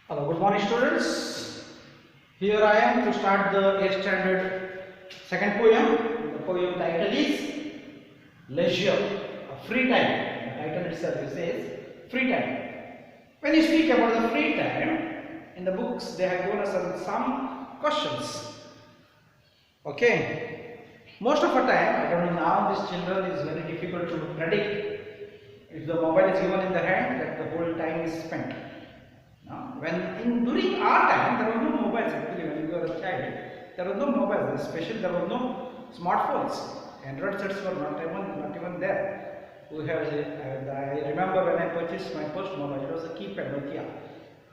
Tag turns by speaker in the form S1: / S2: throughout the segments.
S1: Hello, good morning students. Here I am to start the 8th standard second poem. The poem title is Leisure, a free time. The title itself says free time. When you speak about the free time, in the books they have given us some questions. Okay. Most of the time, I don't know, now these children is very difficult to predict. If the mobile is given in the hand, that the whole time is spent. During our time, there were no mobiles actually. When we were a child, there was no mobiles, especially there was no smartphones. Android sets were not even there. I remember when I purchased my first mobile, it was a keypad Nokia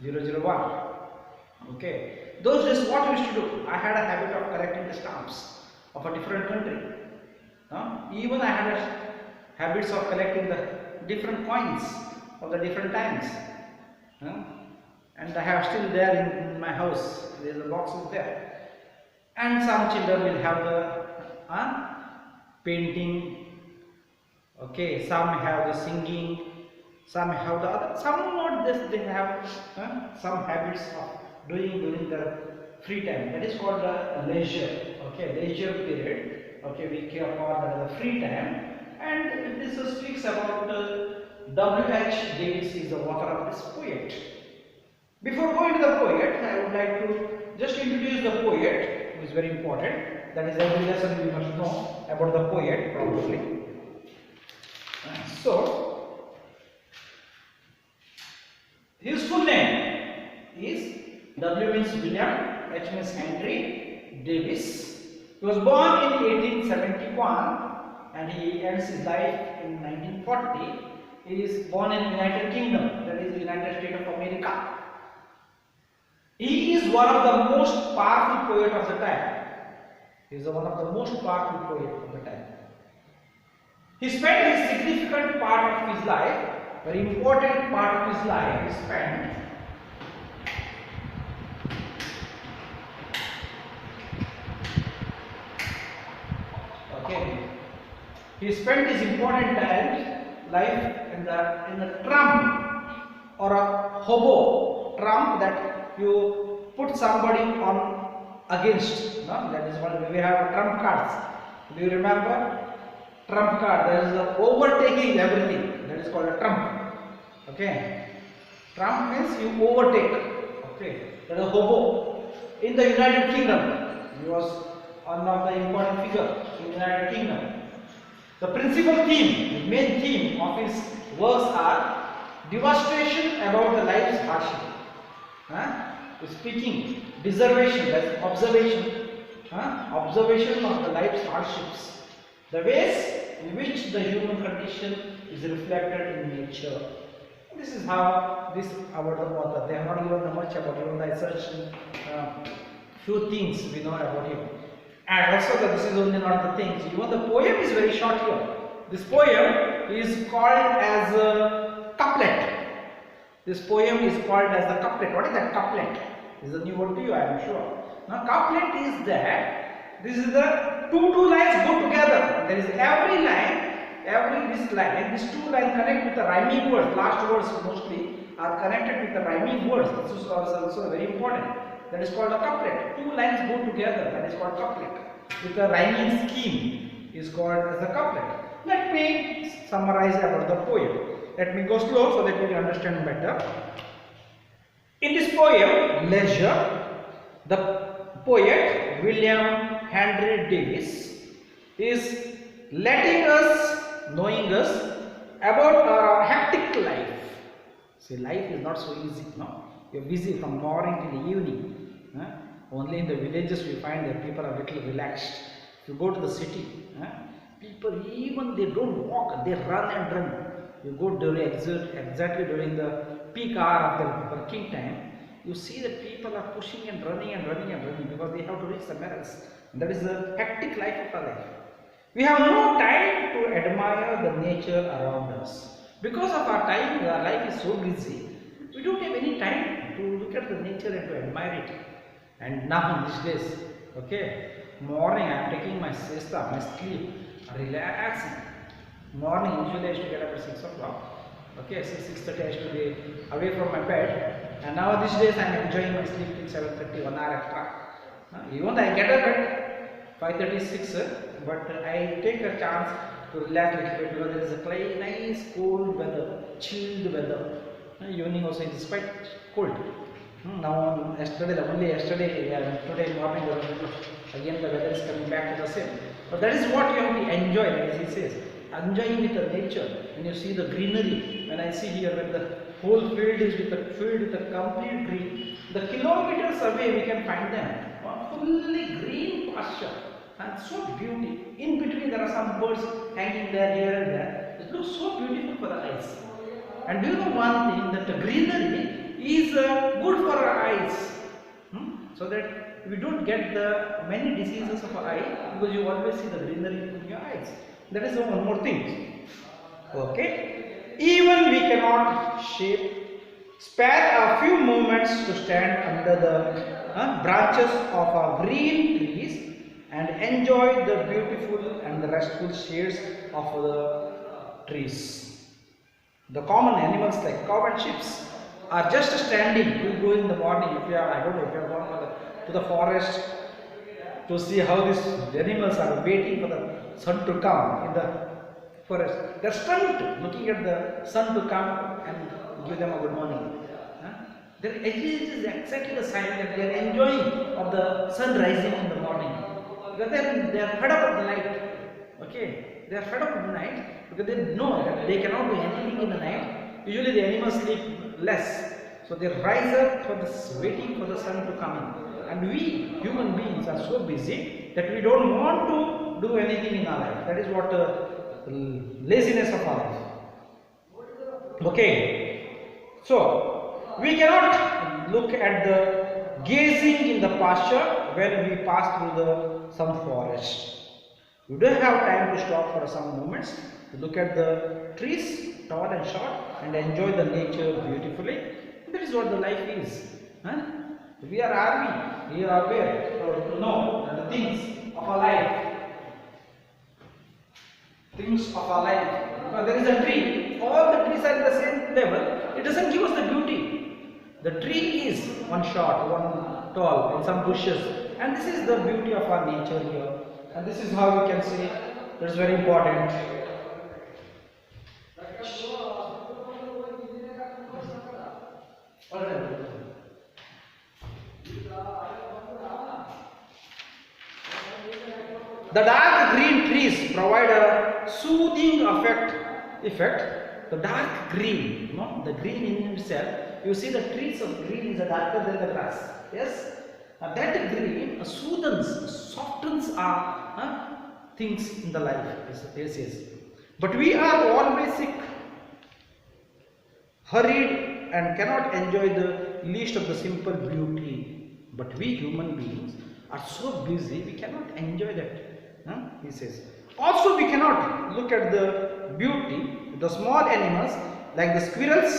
S1: 001. Okay, those days what I used to do, I had a habit of collecting the stamps of a different country. Even I had habits of collecting the different coins of the different times. And I have still there in my house. There is a box is there. And some children will have the painting. Okay, some have the singing. Some have the other. Some not this. They have some habits of doing during the free time. That is called the leisure. Okay, leisure period. Okay, we care for the free time. And this speaks about W.H. Davis is the author of this poet. Before going to the poet, I would like to just introduce the poet, who is very important. That is every lesson we must know about the poet probably. So, his full name is W means William, H means Henry Davis. He was born in 1871 and he ends his life in 1940. He is born in United Kingdom, that is United States of America. He is one of the most powerful poet of the time. He is one of the most powerful poet of the time. He spent his significant part of his life, very important part of his life, he spent his important life in the trump or a hobo. Trump, that you put somebody on against. No? That is what we have trump cards. Do you remember? Trump card. That is the overtaking everything. That is called a trump. Okay. Trump means you overtake. Okay. That is a hobo. In the United Kingdom, he was one of the important figure in the United Kingdom. The principal theme, the main theme of his works are devastation about the life's hardship. Speaking, deservation, that's observation. Observation of the life's hardships. The ways in which the human condition is reflected in nature. This is how this about the author. They have not given much about him. I searched few things we know about him. And also that this is only not the things. Even the poem is very short here. This poem is called as a couplet. This poem is called as the couplet. What is that couplet? This is a new word to you, I am sure. Now couplet is that this is the two lines go together. There is every line, these two lines connect with the rhyming words. Last words mostly are connected with the rhyming words. This is also very important. That is called a couplet. Two lines go together. That is called couplet. With the rhyming scheme is called as the couplet. Let me summarize about the poem. Let me go slow so that you can understand better. In this poem, Leisure, the poet William Henry Davis is letting us, knowing us about our hectic life. See, life is not so easy, no? You are busy from morning till the evening. Only in the villages we find that people are a little relaxed. If you go to the city, people even they don't walk, they run and run. You go exactly during the peak hour of the working time, you see that people are pushing and running because they have to reach somewhere else. And that is the hectic life of our life. We have no time to admire the nature around us. Because of our time, our life is so busy, we don't have any time to look at the nature and to admire it. And now these days, okay, morning I am taking my siesta, my sleep, relaxing. Morning usually I used to get up at 6 o'clock. Okay, 6:30 I used to be away from my bed. And now these days I am enjoying my sleep till 7:30, 1 hour extra. Even I get up at 5:36, but I take a chance to relax a little bit because there is a nice cold weather, chilled weather. Evening also it is quite cold. Now only yesterday, today morning again the weather is coming back to the same. But that is what you have to enjoy, as he says. Enjoying with the nature. When you see the greenery, when I see here when the whole field is filled with a complete green, the kilometers away we can find them. Fully green pasture and so beautiful. In between there are some birds hanging there here and there. It looks so beautiful for the eyes. And do you know one thing, that the greenery is good for our eyes, so that we don't get the many diseases of our eye, because you always see the greenery in your eyes. That is one more thing. Okay, even we cannot spare a few moments to stand under the branches of our green trees and enjoy the beautiful and the restful shades of the trees. The common animals like cow and sheep are just standing. You go in the morning, if you are, I don't know, if you have gone to the forest to see how these animals are waiting for the sun to come in the forest. They are stunned looking at the sun to come and give them a good morning. It is exactly the sign that they are enjoying of the sun rising in the morning. Because they are fed up of the night. Okay, they are fed up of the night because they know that they cannot do anything in the night. Usually the animals sleep less, so they rise up for this, waiting for the sun to come in. And we human beings are so busy that we don't want to do anything in our life. That is what laziness of our life. Okay, so we cannot look at the gazing in the pasture when we pass through some forest. We don't have time to stop for some moments to look at the trees, tall and short, and enjoy the nature beautifully. That is what the life is. We are army. We are aware to know the things of our life. Things of our life. Because there is a tree. All the trees are at the same level. It doesn't give us the beauty. The tree is one short, one tall, and some bushes. And this is the beauty of our nature here. And this is how we can say that is very important. The dark green trees provide a soothing effect. The dark green, the green in itself, you see the trees of green is darker than the grass. Yes? That green softens our things in the life. Yes. But we are always sick, hurried, and cannot enjoy the least of the simple beauty. But we human beings are so busy, we cannot enjoy that. He says. Also, we cannot look at the beauty of the small animals like the squirrels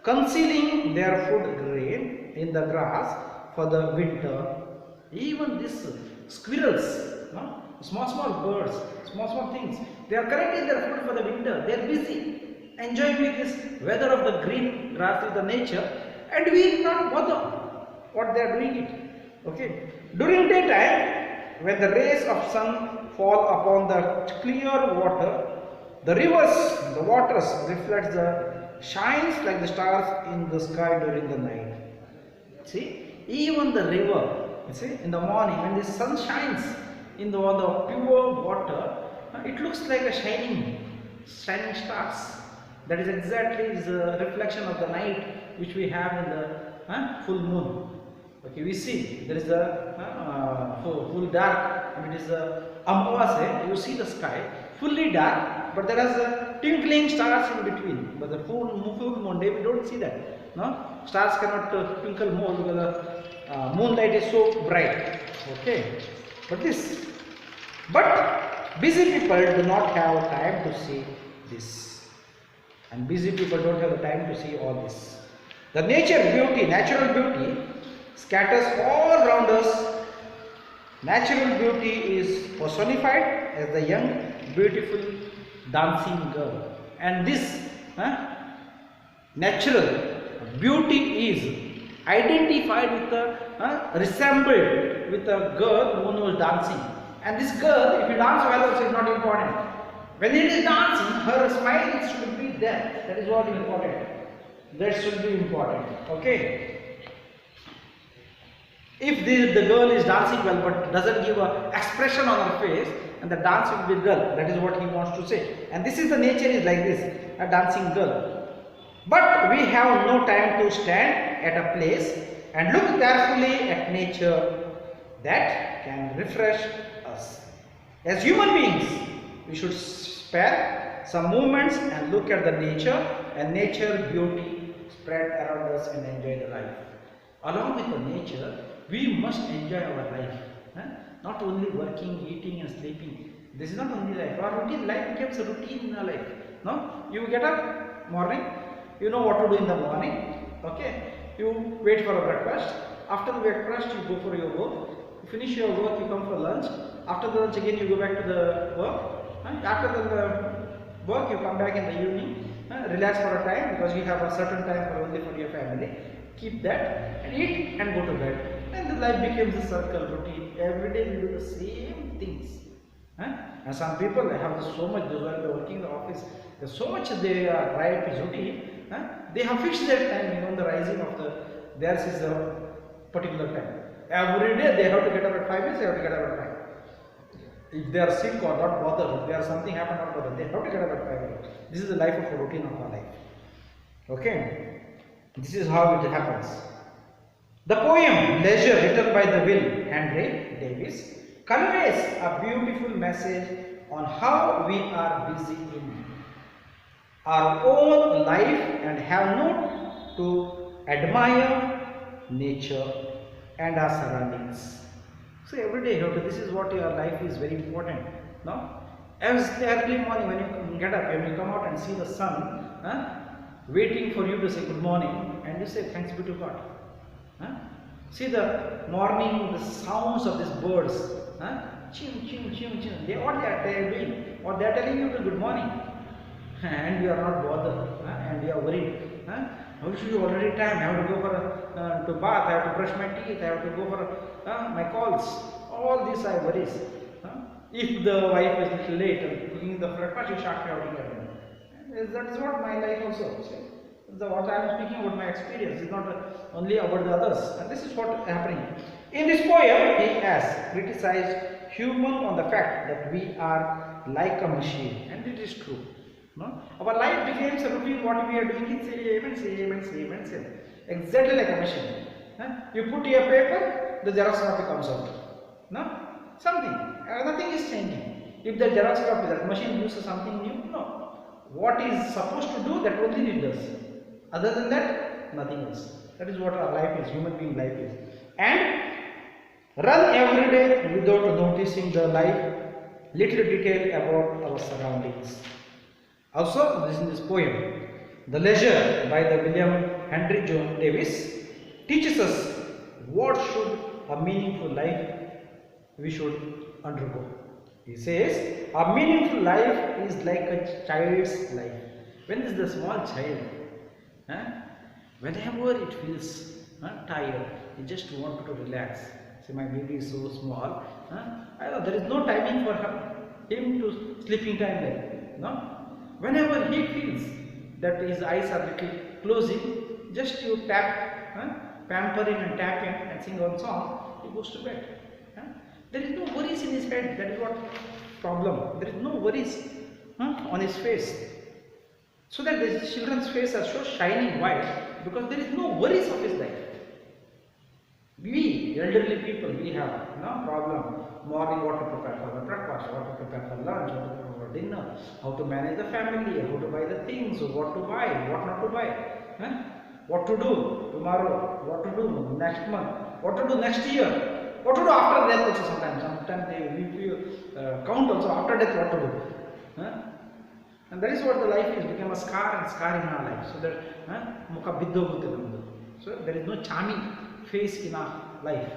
S1: concealing their food grain in the grass for the winter. Even these squirrels, small birds, small things, they are collecting their food for the winter. They are busy enjoying with this weather of the green grass with the nature, and we will not bother what they are doing it. Okay. During daytime, when the rays of sun fall upon the clear water, the rivers, the waters reflect the shines like the stars in the sky during the night. See, even the river, you see, in the morning when the sun shines in the pure water, it looks like a shining stars. That is exactly the reflection of the night which we have in the full moon. Okay, we see there is a full dark, and it is the Amavasya. You see the sky fully dark, but there is twinkling stars in between. But the full moon day we don't see that. No, stars cannot twinkle more because the moonlight is so bright. Okay, but busy people do not have time to see this, and busy people don't have the time to see all this. The natural beauty scatters all around us. Natural beauty is personified as the young, beautiful, dancing girl. And this natural beauty is identified with resembled with a girl who was dancing. And this girl, if you dance well, also is not important. When it is dancing, her smile should be there. That is what is important. That should be important. Okay. If the girl is dancing well but doesn't give a expression on her face, and the dance will be dull. That is what he wants to say. And this is the nature is like this, a dancing girl. But we have no time to stand at a place and look carefully at nature that can refresh us. As human beings, we should spare some moments and look at the nature and nature beauty spread around us and enjoy the life. Along with the nature, we must enjoy our life. Not only working, eating and sleeping. This is not only life. Our routine life becomes a routine in our life. No? You get up morning, you know what to do in the morning. Okay? You wait for a breakfast. After the breakfast, you go for your work. You finish your work, you come for lunch. After the lunch again, you go back to the work. After the work, you come back in the evening. Relax for a time because you have a certain time for only for your family. Keep that and eat and go to bed. And the life becomes a circle routine. Every day we do the same things. And some people have so much, those who are working in the office, there's so much they are right is routine. They have fixed their time, even the rising of theirs is a particular time. Every day they have to get up at 5 minutes, they have to get up at 5. If they are sick or not bothered, if there is something happen not bothered, they have to get up at 5 minutes. This is the life of a routine of our life. Okay? This is how it happens. The poem Leisure, written by the Will Henry Davis, conveys a beautiful message on how we are busy in our own life and have not to admire nature and our surroundings. So every day, this is what your life is very important. No? As the early morning when you get up, when you come out and see the sun, waiting for you to say good morning, and you say thanks be to God. See the morning, the sounds of these birds. Chim, chim, chim, chim. What they are doing? Or they are telling you good morning. And you are not bothered. And you are worried. How should you already time? I have to go for to bath. I have to brush my teeth. I have to go for my calls. All these are worries. If the wife is a little late and cooking the breakfast, you start shouting at them. That is what my life also. What I am speaking about my experience is not only about the others, and this is what is happening. In this poem, he has criticized human on the fact that we are like a machine, and it is true. No? Our life becomes a routine. What we are doing is same and same and same and same, exactly like a machine. You put a paper, the Xerox copy comes out. No, something, nothing is changing. If the Xerox copy, that machine uses something new, no. What is supposed to do, that only it does. Other than that, nothing else. That is what our life is, human being life is. And run every day without noticing the life, little detail about our surroundings. Also, this is this poem, The Leisure by the William Henry Davis, teaches us what should a meaningful life we should undergo. He says, a meaningful life is like a child's life. When is the small child? Whenever it feels tired, you just want to relax. See, my baby is so small. There is no timing for him to sleeping time there. No? Whenever he feels that his eyes are little closing, just you tap, pamper him and tap him and sing one song, he goes to bed. There is no worries in his head. That is what problem. There is no worries on his face. So that the children's face are so shining white because there is no worries of his life. We elderly people, we have no problem. Morning, what to prepare for the breakfast, what to prepare for lunch, what to prepare for dinner, how to manage the family, how to buy the things, what to buy, what not to buy, what to do tomorrow, what to do next month, what to do next year. What to do after death also sometimes. Sometimes we count also after death what to do. And that is what the life is, become a scar and scar in our life. So that mukha biddo. So there is no charming face in our life.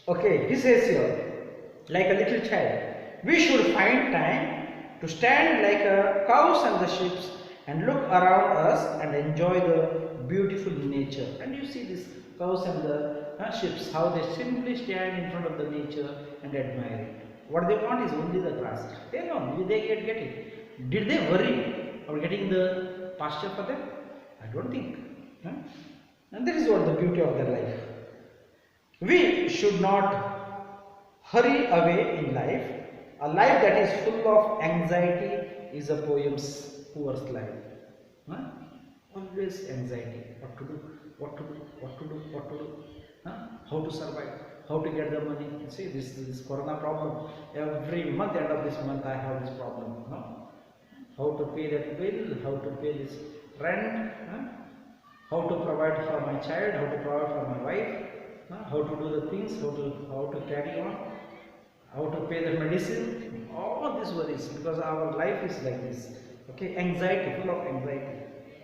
S1: Okay, he says here, like a little child, we should find time to stand like cows and the sheep and look around us and enjoy the beautiful nature. And you see this cows and the ships, how they simply stand in front of the nature and admire it. What they want is only the grass. They know, they get it. Did they worry about getting the pasture for them? I don't think. And that is what the beauty of their life. We should not hurry away in life. A life that is full of anxiety is a poem's poor's life. Always anxiety. What to do? What to do? What to do? What to do? How to survive? How to get the money? You see, this corona problem. Every month, end of this month, I have this problem. How to pay that bill? How to pay this rent? How to provide for my child? How to provide for my wife? How to do the things? How to carry on? How to pay the medicine? All these worries, because our life is like this. Okay, anxiety, full of anxiety.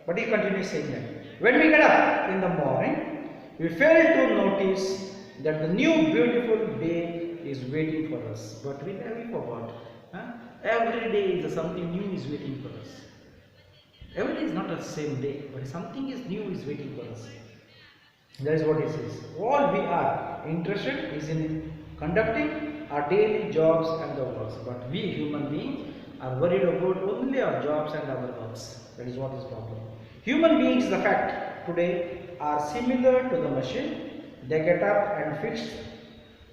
S1: But he continues saying that when we get up in the morning, we fail to notice that the new beautiful day is waiting for us. But we forgot. Every day is something new is waiting for us. Every day is not the same day, but something is new is waiting for us. That is what he says. All we are interested is in conducting our daily jobs and the works. But we human beings are worried about only our jobs and our works. That is what is problem. Human beings, the fact today, are similar to the machine. They get up and fix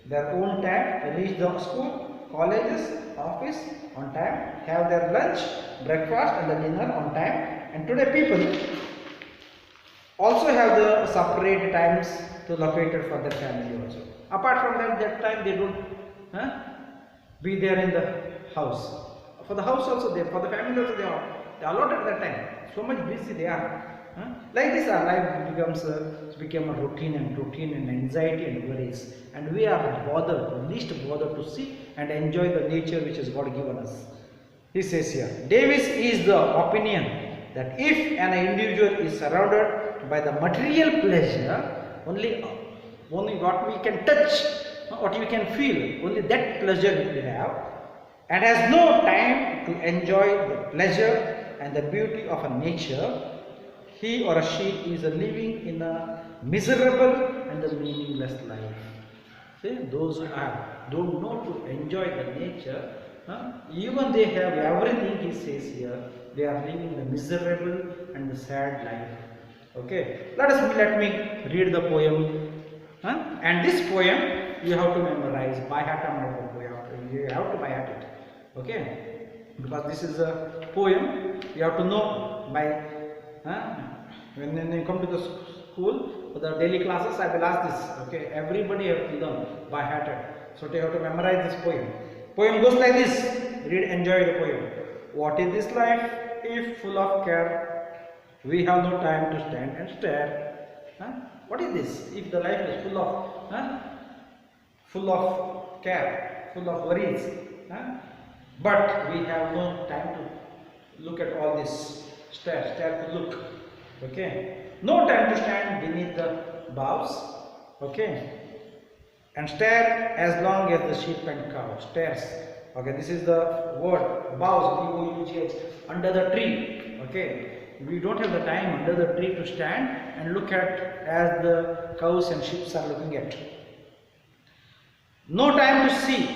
S1: their own time, reach the school, colleges, office on time, have their lunch, breakfast and the dinner on time. And today people also have the separate times to locate it for their family also. Apart from that time they don't be there in the house. For the house also, for the family also, they allotted that time. So much busy they are. Like this, our life become a routine and anxiety and worries. And we are least bothered to see and enjoy the nature which has God given us. He says here, Davis is the opinion that if an individual is surrounded by the material pleasure, only what we can touch, what we can feel, only that pleasure we have, and has no time to enjoy the pleasure and the beauty of a nature, he or she is living in a miserable and a meaningless life. See, those who don't know to enjoy the nature, even they have everything, he says here, they are living the miserable and the sad life. Okay, let me read the poem. And this poem you have to memorize by heart. You have to by heart it. Okay, because this is a poem you have to know by. When you come to the school for the daily classes, I will ask this. Okay, everybody have to learn by heart. So you have to memorize this poem. Poem goes like this. Read, enjoy the poem. What is this life if full of care? We have no time to stand and stare. What is this? If the life is full of care, full of worries, but we have no time to look at all this. Stare to look. Okay. No time to stand beneath the boughs. Okay. And stare as long as the sheep and cow stares. Okay. This is the word boughs. B-O-U-G-H, under the tree. Okay. We don't have the time under the tree to stand and look at as the cows and sheep are looking at. No time to see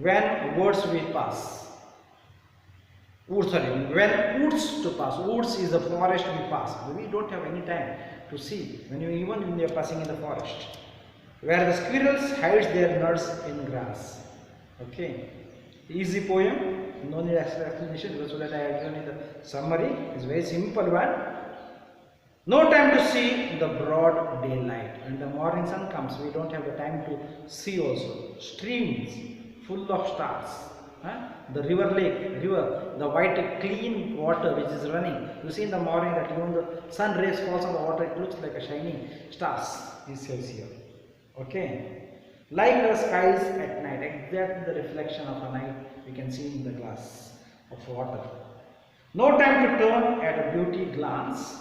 S1: when woods will pass. When woods to pass. Woods is the forest we pass. We don't have any time to see even when you are passing in the forest. Where the squirrels hide their nuts in grass. Okay. Easy poem. No need explanation because that I have given in the summary. It's very simple one. No time to see the broad daylight. When the morning sun comes, we don't have the time to see also. Streams full of stars. The river, the white clean water which is running. You see in the morning that when the sun rays falls on the water, it looks like a shining stars. He says here. Okay. Like the skies at night, exactly the reflection of a night we can see in the glass of water. No time to turn at a beauty glance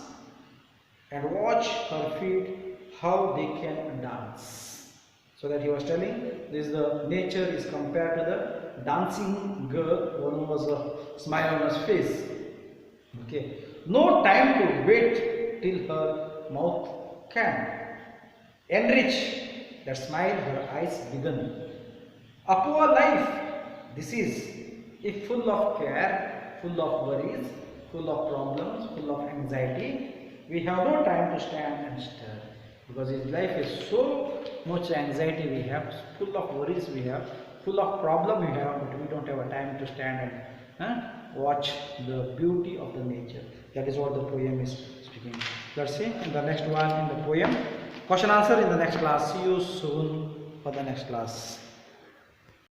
S1: and watch her feet how they can dance. So that he was telling, this is the nature is compared to the dancing girl, one was a smile on her face. Okay. No time to wait till her mouth can. Enrich, that smile her eyes begun. A poor life, this is, if full of care, full of worries, full of problems, full of anxiety. We have no time to stand and stir, because his life is so much anxiety we have, full of worries we have, full of problem we have, but we don't have a time to stand and watch the beauty of the nature. That is what the poem is speaking. Let's see in the next one in the poem. Question answer in the next class. See you soon for the next class.